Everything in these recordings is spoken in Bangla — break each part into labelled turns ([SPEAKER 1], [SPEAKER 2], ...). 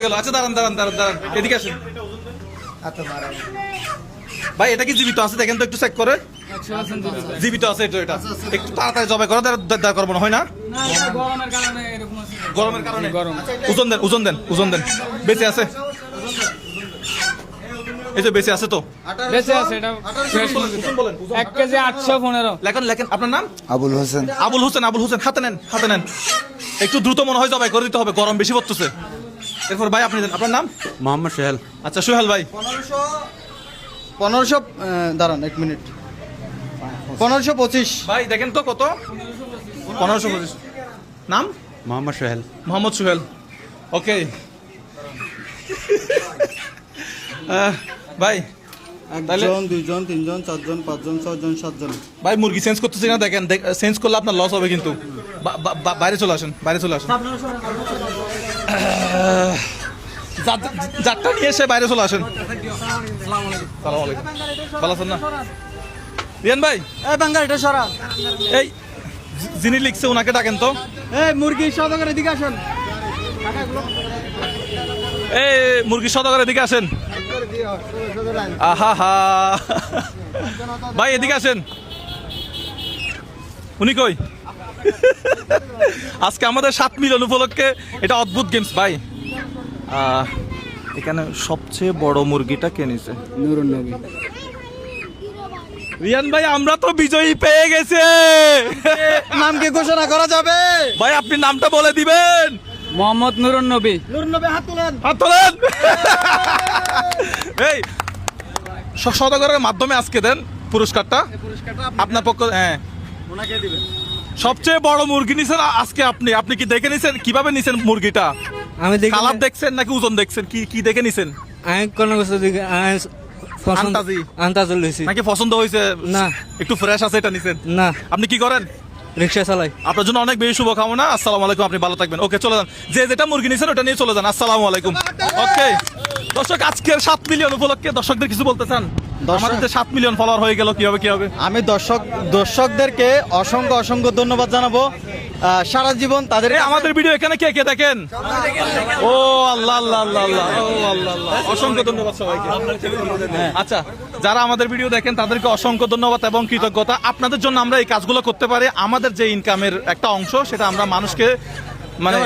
[SPEAKER 1] আচ্ছা দাঁড়ান দাঁড়ান দাঁড়ান দাঁড়ান এদিকে আসেন ভাই এটা কি জীবিত আছে দেখেন তো একটু চেক করে জীবিত আছে এটা একটু তাড়াতাড়ি জবাই করে দাঁড় করবো না হয় না গরমের কারণে ওজন দেন বেঁচে আছে এই যে বেঁচে আছে তো
[SPEAKER 2] বেঁচে আছে এটা
[SPEAKER 1] বলেন
[SPEAKER 2] 1 কেজি 815
[SPEAKER 1] লেখেন আপনার নাম
[SPEAKER 3] আবুল হোসেন।
[SPEAKER 1] আবুল হোসেন হাতে নেন একটু দ্রুত মনে হয় জবাই করে দিতে হবে গরম বেশি পড়তেছে এরপর ভাই আপনি দেন আপনার নাম
[SPEAKER 3] মোহাম্মদ সোহেল।
[SPEAKER 1] আচ্ছা সোহেল ভাই
[SPEAKER 4] 1500 দাঁড়ান 1 মিনিট 1525
[SPEAKER 1] ভাই দেখেন তো কত 1525 নাম
[SPEAKER 3] মোহাম্মদ সোহেল।
[SPEAKER 1] ওকে ভাই তাহলে
[SPEAKER 4] 1 জন 2 জন 3 জন 4 জন 5 জন 6 জন 7 জন
[SPEAKER 1] ভাই মুরগি চেঞ্জ করতেছি না দেখেন চেঞ্জ করলে আপনার লস হবে কিন্তু বাইরে চলে আসেন যারটা নিয়ে এসে বাইরে চলে আসেন সালাম আলাইকুম ভালো আছেন না রিয়ান ভাই
[SPEAKER 4] এই বাঙ্গাল এটা সরা
[SPEAKER 1] এই যিনি লিখছে ওনাকে ডাকেন তো
[SPEAKER 4] এই মুরগি সদাগরের দিকে আসেন
[SPEAKER 1] এই মুরগি সদাগরের দিকে আসেন আহা হা ভাই এদিকে আসেন উনি কই আজকে আমাদের 7 মিলিয়ন উপলক্ষে এটা অদ্ভুত গেমস ভাই এখানে সবচেয়ে বড় মুরগিটা কে নিছে
[SPEAKER 4] নুরুন নবী
[SPEAKER 1] রিয়ান ভাই আমরা তো বিজয়ী পেয়ে গেছে
[SPEAKER 4] নাম কি ঘোষণা করা যাবে
[SPEAKER 1] ভাই আপনি নামটা বলে দিবেন
[SPEAKER 2] মোহাম্মদ নুরুন নবী
[SPEAKER 4] নুরুন নবী হাত তুলেন
[SPEAKER 1] হাত তোলেন এই সদাগরের মাধ্যমে আজকে দেন পুরস্কারটা আপনার পক্ষ হ্যাঁ
[SPEAKER 4] ওনাকে দিবেন
[SPEAKER 1] সবচেয়ে বড় মুরগি নিছেন আজকে আপনি কি দেখে নিছেন কিভাবে নিছেন মুরগিটা
[SPEAKER 2] আমি দেখি
[SPEAKER 1] কালার দেখছেন নাকি ওজন দেখছেন কি দেখে নিছেন
[SPEAKER 2] আমি কোন কিছু দেখি
[SPEAKER 1] আন্তাজি?
[SPEAKER 2] আন্তাজ লইছি
[SPEAKER 1] নাকি পছন্দ হয়েছে
[SPEAKER 2] না।
[SPEAKER 1] একটু ফ্রেশ আছে এটা নিছেন
[SPEAKER 2] না
[SPEAKER 1] আপনি কি করেন
[SPEAKER 2] রিকশা চালাই
[SPEAKER 1] আপনার জন্য অনেক বেশি শুভকামনা আসসালামু আলাইকুম আপনি ভালো থাকবেন ওকে চলে যান যেটা মুরগি নিছেন ওটা নিয়ে চলে যান আসসালামু আলাইকুম ওকে দর্শক আজকের 7 মিলিয়ন উপলক্ষে দর্শকদের কিছু বলতে চান আমাদের যে 7 মিলিয়ন ফলোয়ার হয়ে গেল কি হবে
[SPEAKER 4] আমি দর্শকদেরকে অসংখ্য ধন্যবাদ জানাবো সারা জীবন তাদের
[SPEAKER 1] আমাদের ভিডিও এখানে কে দেখেন ও আল্লাহ অসংখ্য ধন্যবাদ সবাইকে আচ্ছা যারা আমাদের ভিডিও দেখেন তাদেরকে অসংখ্য ধন্যবাদ এবং কৃতজ্ঞতা আপনাদের জন্য আমরা এই কাজগুলো করতে পারি আমাদের যে ইনকামের একটা অংশ সেটা আমরা মানুষকে মানে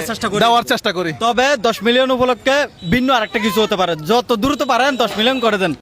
[SPEAKER 1] দেওয়ার চেষ্টা করি
[SPEAKER 4] তবে 10 মিলিয়ন উপলক্ষে ভিন্ন আরেকটা কিছু হতে পারে যত দ্রুত পারেন 10 মিলিয়ন করে দেন